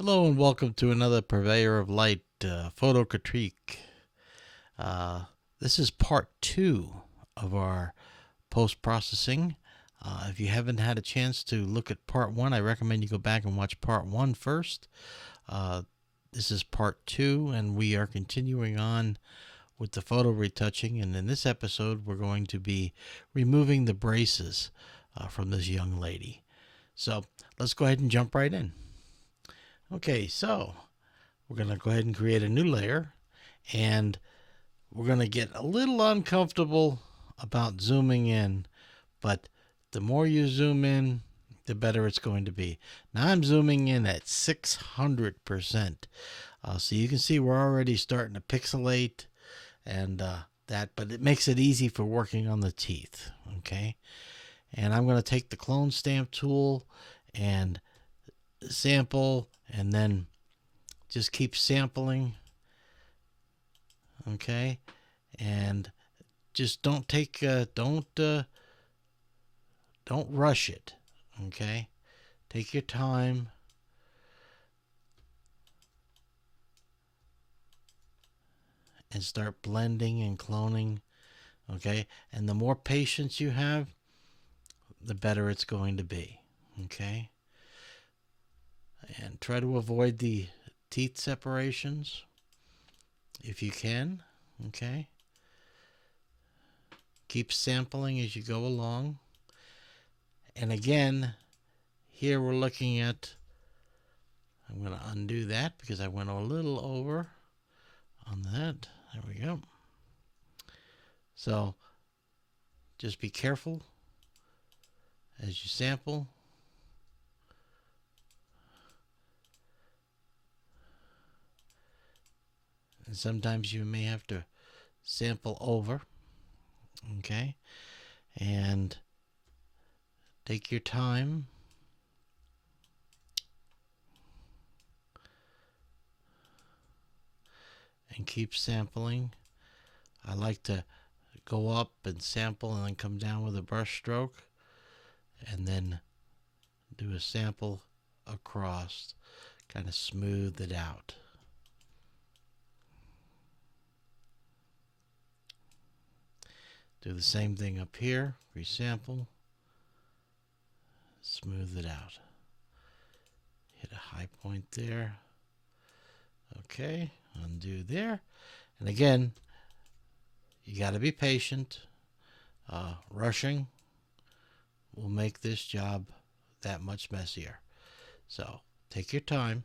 Hello and welcome to another Purveyor of Light photo critique. This is part 2 of our post-processing. If you haven't had a chance to look at part 1, I recommend you go back and watch part 1 first. This is part 2 and we are continuing on with the photo retouching, and in this episode we're going to be removing the braces from this young lady. So let's go ahead and jump right in. Okay, so we're going to go ahead and create a new layer, and we're going to get a little uncomfortable about zooming in, but the more you zoom in, the better it's going to be. Now I'm zooming in at 600%. So you can see we're already starting to pixelate and but it makes it easy for working on the teeth. Okay, and I'm going to take the clone stamp tool and sample, and then just keep sampling. Okay, and just don't rush it. Okay, take your time and start blending and cloning. Okay, and the more patience you have, the better it's going to be. Okay, and try to avoid the teeth separations if you can. Okay, keep sampling as you go along. And again, here we're looking at, I'm going to undo that because I went a little over on that. There we go. So just be careful as you sample. And sometimes you may have to sample over. Okay, and take your time. And keep sampling. I like to go up and sample and then come down with a brush stroke and then do a sample across, kind of smooth it out. Do the same thing up here, resample, smooth it out. Hit a high point there. Okay, undo there. And again, you got to be patient. Rushing will make this job that much messier. So take your time.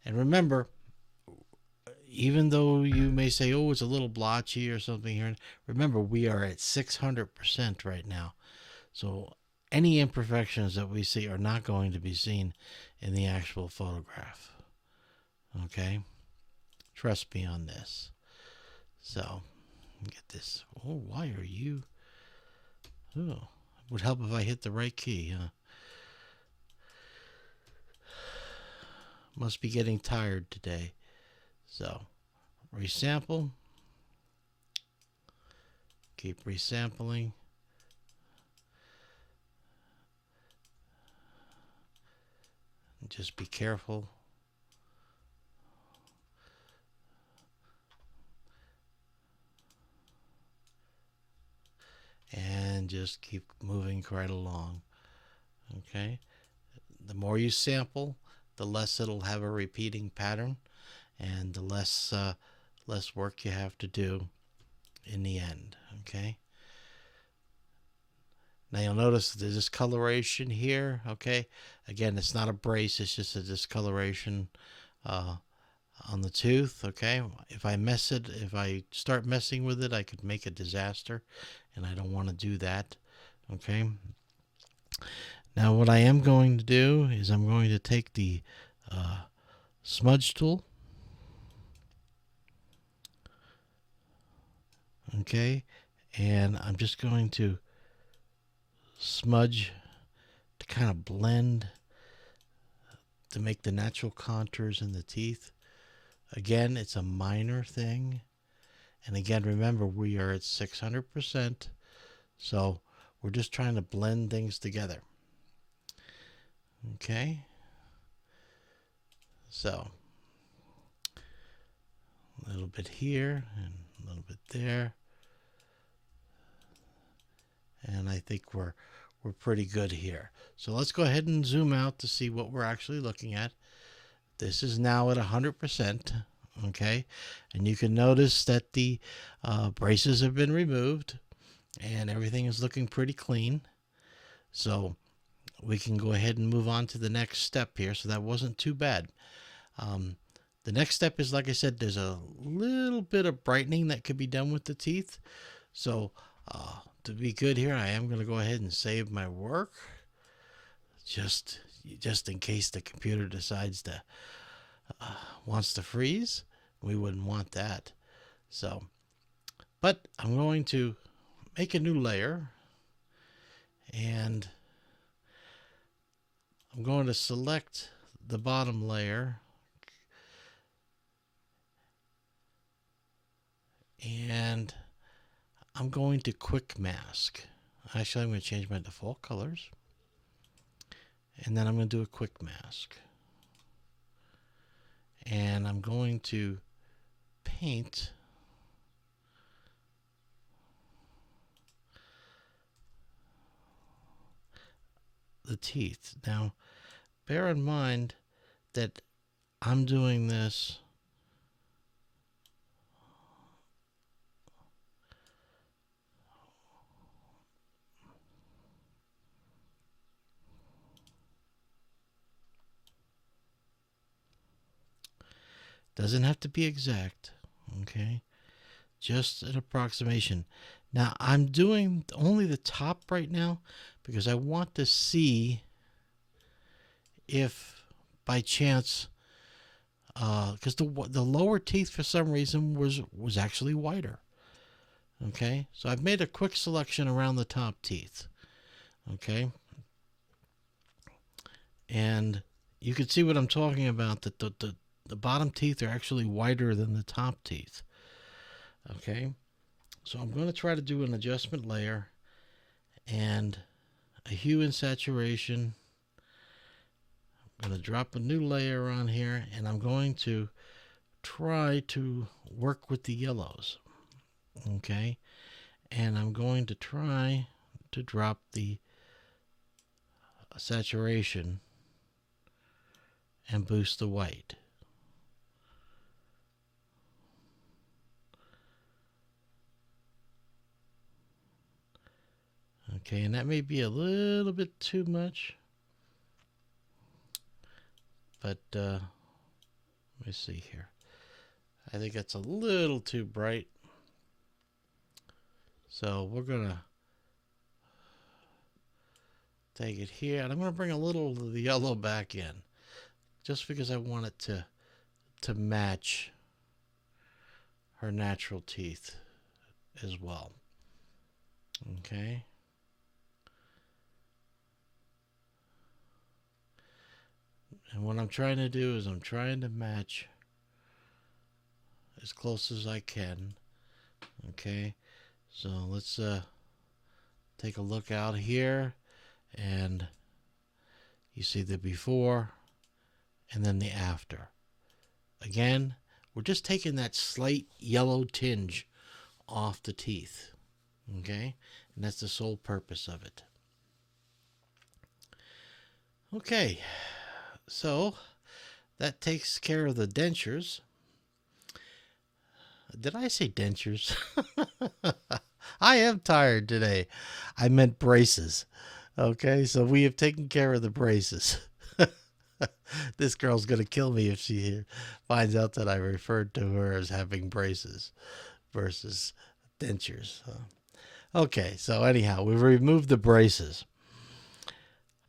And remember, even though you may say, oh, it's a little blotchy or something here, remember we are at 600% right now. So any imperfections that we see are not going to be seen in the actual photograph. Okay? Trust me on this. So, get this. Oh, why are you? Oh, it would help if I hit the right key, huh? Must be getting tired today. So, resample. Keep resampling. Just be careful. And just keep moving right along. Okay? The more you sample, the less it'll have a repeating pattern, and the less work you have to do in the end. Okay? Now you'll notice the discoloration here. Okay? Again, it's not a brace, it's just a discoloration on the tooth. Okay, if I start messing with it, I could make a disaster, and I don't want to do that. Okay, now what I am going to do is I'm going to take the smudge tool. Okay, and I'm just going to smudge to kind of blend, to make the natural contours in the teeth. Again, it's a minor thing. And again, remember, we are at 600%. So we're just trying to blend things together. Okay. So a little bit here and a little bit there. And I think we're pretty good here. So let's go ahead and zoom out to see what we're actually looking at. This is now at 100%. Okay, and you can notice that the braces have been removed and everything is looking pretty clean. So we can go ahead and move on to the next step here. So that wasn't too bad. The next step is, like I said, there's a little bit of brightening that could be done with the teeth. So to be good here, I am going to go ahead and save my work, just in case the computer decides to wants to freeze. We wouldn't want that. So, but I'm going to make a new layer, and I'm going to select the bottom layer, and I'm going to quick mask. Actually, I'm going to change my default colors, and then I'm going to do a quick mask. And I'm going to paint the teeth. Now, bear in mind that I'm doing this doesn't have to be exact, okay? Just an approximation. Now, I'm doing only the top right now because I want to see if by chance, because the lower teeth for some reason was actually whiter. Okay, so I've made a quick selection around the top teeth. Okay, and you can see what I'm talking about, that the bottom teeth are actually whiter than the top teeth. Okay, so I'm going to try to do an adjustment layer and a hue and saturation. I'm going to drop a new layer on here, and I'm going to try to work with the yellows. Okay, and I'm going to try to drop the saturation and boost the white. Okay, and that may be a little bit too much, but let me see here. I think that's a little too bright. So we're going to take it here, and I'm going to bring a little of the yellow back in, just because I want it to match her natural teeth as well. Okay. And what I'm trying to do is I'm trying to match as close as I can. Okay. So let's take a look out here, and you see the before and then the after. Again, we're just taking that slight yellow tinge off the teeth. Okay, and that's the sole purpose of it. Okay, so that takes care of the dentures. Did I say dentures? I am tired today. I meant braces. Okay, so we have taken care of the braces. This girl's going to kill me if she finds out that I referred to her as having braces versus dentures. Okay, so anyhow, we've removed the braces.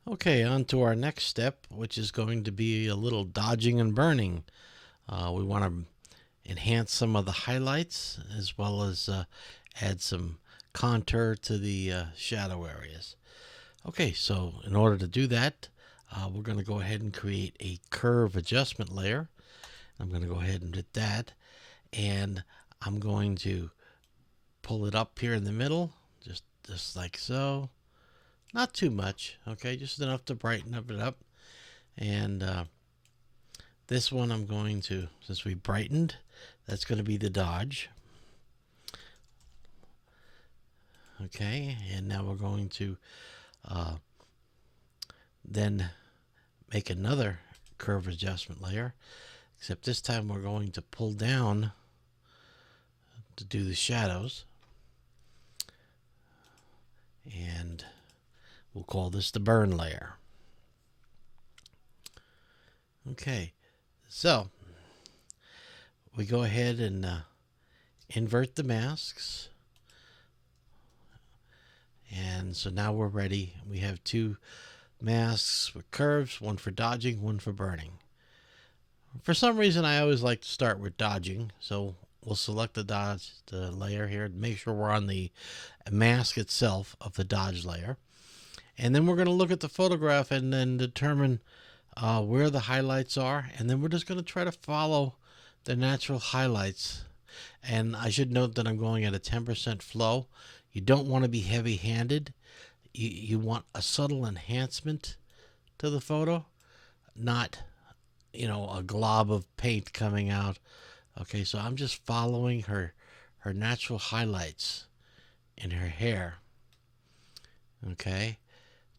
Okay, on to our next step, which is going to be a little dodging and burning. We want to enhance some of the highlights, as well as add some contour to the shadow areas. Okay, so in order to do that, we're going to go ahead and create a curve adjustment layer. I'm going to go ahead and hit that, and I'm going to pull it up here in the middle, just like so. Not too much, okay, just enough to brighten it up. And This one I'm going to, since we brightened, that's going to be the dodge. Okay, and now we're going to then make another curve adjustment layer, except this time we're going to pull down to do the shadows, and we'll call this the burn layer. Okay, so we go ahead and invert the masks, and so now we're ready. We have two masks with curves, one for dodging, one for burning. For some reason I always like to start with dodging, so we'll select the layer here and make sure we're on the mask itself of the dodge layer, and then we're going to look at the photograph and then determine where the highlights are, and then we're just going to try to follow the natural highlights. And I should note that I'm going at a 10% flow. You don't want to be heavy-handed. You want a subtle enhancement to the photo, not, you know, a glob of paint coming out. Okay, so I'm just following her natural highlights in her hair, okay,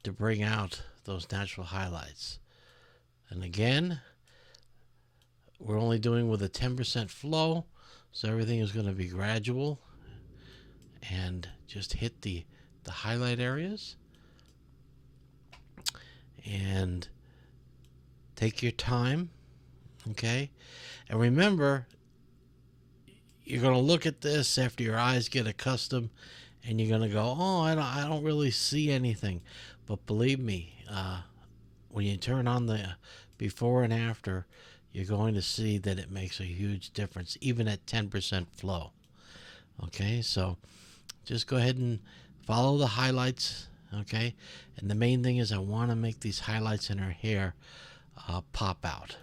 to bring out those natural highlights. And again, we're only doing with a 10% flow, so everything is going to be gradual, and just hit the highlight areas and take your time. Okay, and remember, you're going to look at this after your eyes get accustomed, and you're going to go, oh, I don't really see anything. But believe me, when you turn on the before and after, you're going to see that it makes a huge difference, even at 10% flow. Okay, so just go ahead and follow the highlights. Okay, and the main thing is I want to make these highlights in her hair pop out.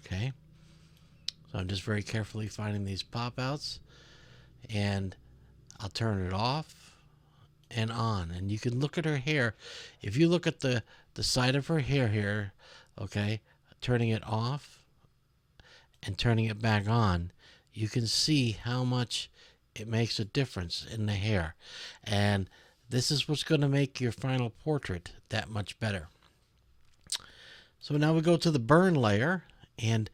Okay, so I'm just very carefully finding these pop outs, and I'll turn it off and on, and you can look at her hair. If you look at the side of her hair here, okay, turning it off and turning it back on, you can see how much it makes a difference in the hair. And this is what's going to make your final portrait that much better. So now we go to the burn layer, and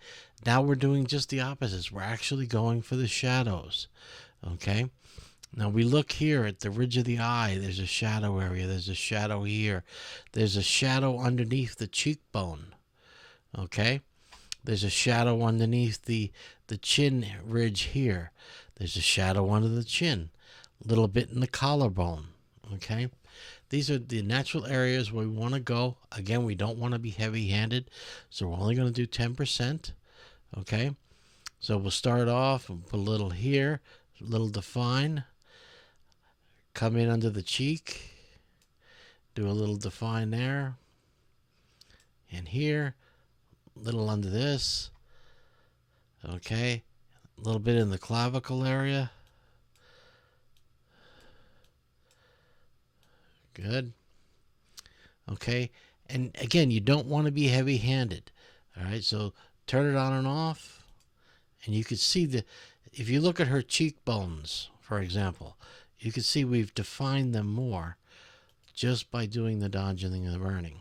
now we're doing just the opposites. We're actually going for the shadows. Okay, now we look here at the ridge of the eye. There's a shadow area. There's a shadow here. There's a shadow underneath the cheekbone. Okay, there's a shadow underneath the chin ridge here. There's a shadow under the chin, a little bit in the collarbone. Okay, these are the natural areas where we want to go. Again, we don't want to be heavy-handed, so we're only going to do 10%. Okay, so we'll start off and put a little here, a little define, come in under the cheek, do a little define there, and here, a little under this. Okay, a little bit in the clavicle area. Good. Okay, and again, you don't want to be heavy-handed. All right, so turn it on and off, and you can see if you look at her cheekbones, for example, you can see we've defined them more just by doing the dodging and the burning.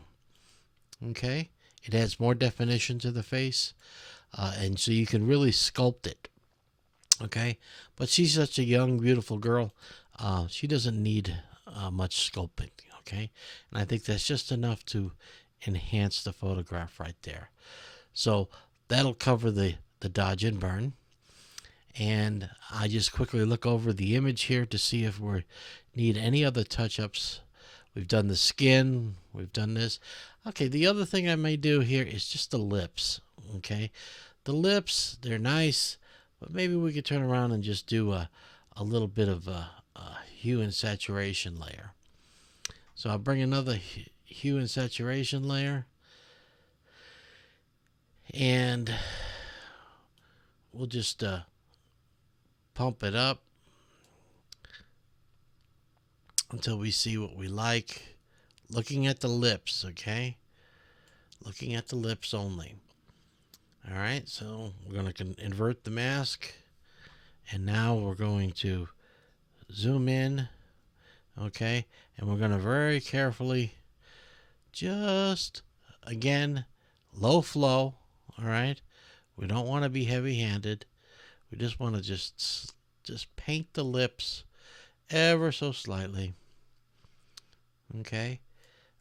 Okay, it adds more definition to the face, and so you can really sculpt it. Okay, but she's such a young, beautiful girl. She doesn't need much sculpting. Okay, and I think that's just enough to enhance the photograph right there. So that'll cover the dodge and burn. And I just quickly look over the image here to see if we need any other touch-ups. We've done the skin, we've done this. Okay, the other thing I may do here is just the lips. Okay, the lips, they're nice, but maybe we could turn around and just do a little bit of a hue and saturation layer. So I'll bring another hue and saturation layer, and we'll just pump it up until we see what we like. Looking at the lips, okay? Looking at the lips only. All right, so we're going to invert the mask, and now we're going to zoom in, okay, and we're going to very carefully just, again, low flow, all right. We don't want to be heavy-handed. We just want to just paint the lips ever so slightly, okay.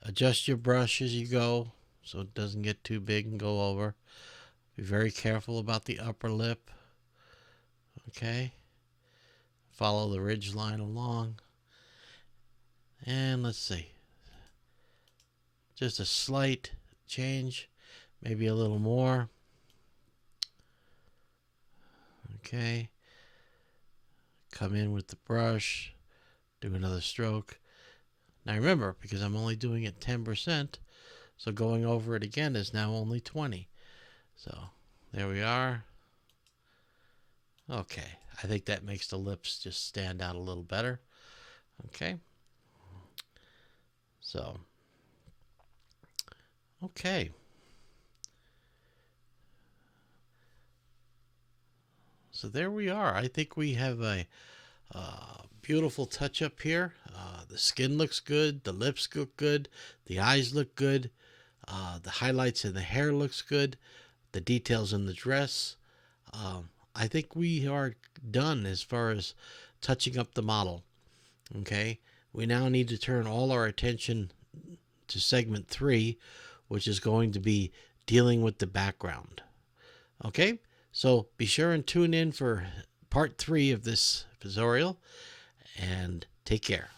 Adjust your brush as you go so it doesn't get too big and go over. Be very careful about the upper lip, okay. Follow the ridge line along, and let's see, just a slight change, maybe a little more, okay. Come in with the brush, do another stroke. Now remember, because I'm only doing it 10%, so going over it again is now only 20. So there we are. Okay, I think that makes the lips just stand out a little better. Okay. So, okay. So there we are. I think we have a beautiful touch up here. The skin looks good. The lips look good. The eyes look good. The highlights in the hair looks good. The details in the dress. I think we are done as far as touching up the model. Okay. We now need to turn all our attention to segment 3, which is going to be dealing with the background. Okay. So be sure and tune in for part 3 of this tutorial, and take care.